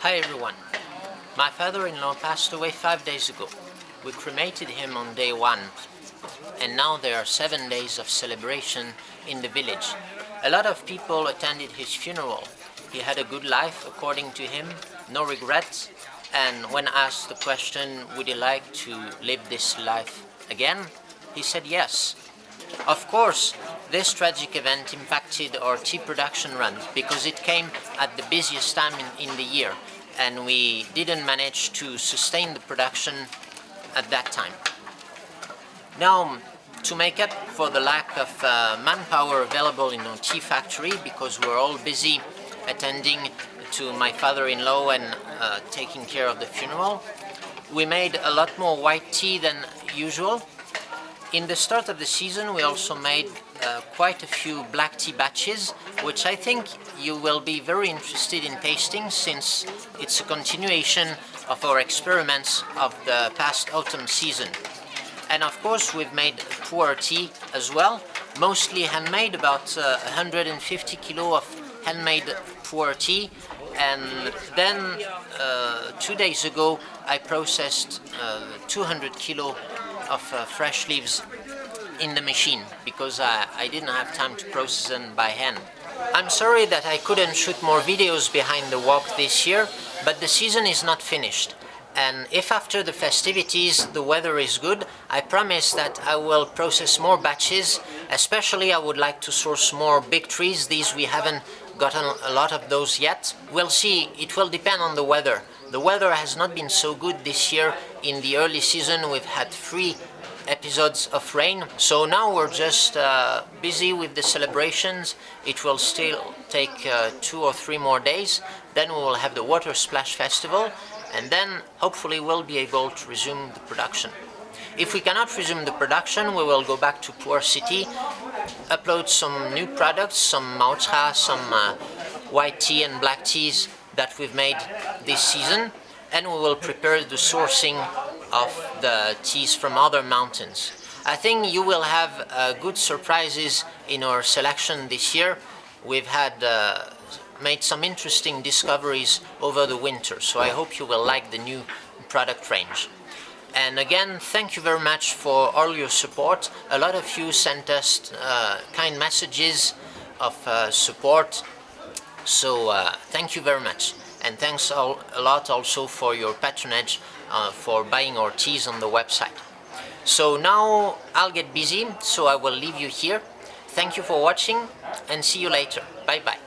Hi everyone. My father-in-law passed away 5 days ago. We cremated him on day 1, and now there are 7 days of celebration in the village. A lot of people attended his funeral. He had a good life, according to him, no regrets, and when asked the question, would he like to live this life again, he said yes. Of course, this tragic event impacted our tea production run because it came at the busiest time in the year, and we didn't manage to sustain the production at that time. Now, to make up for the lack of manpower available in our tea factory, because we're all busy attending to my father-in-law and taking care of the funeral, we made a lot more white tea than usual. In the start of the season, we also made quite a few black tea batches, which I think you will be very interested in tasting, since it's a continuation of our experiments of the past autumn season. And of course, we've made pu-erh tea as well, mostly handmade, about 150 kilo of handmade pu-erh tea. And then 2 days ago, I processed 200 kilo of fresh leaves in the machine, because I didn't have time to process them by hand. I'm sorry that I couldn't shoot more videos behind the wok this year, but the season is not finished. And if after the festivities the weather is good, I promise that I will process more batches. Especially I would like to source more big trees. These we haven't gotten a lot of those yet. We'll see, it will depend on the weather. The weather has not been so good this year. In the early season we've had 3 episodes of rain, so now we're just busy with the celebrations. It will still take 2 or 3 more days, then we will have the Water Splash Festival, and then hopefully we'll be able to resume the production. If we cannot resume the production, we will go back to pu-erh City, upload some new products, some pu-erh, some white tea and black teas that we've made this season, and we will prepare the sourcing of the teas from other mountains. I think you will have good surprises in our selection this year. We've had made some interesting discoveries over the winter, so I hope you will like the new product range. And again, thank you very much for all your support. A lot of you sent us kind messages of support, so thank you very much. And thanks a lot also for your patronage for buying our teas on the website. So now I'll get busy, so I will leave you here. Thank you for watching, and see you later. Bye bye.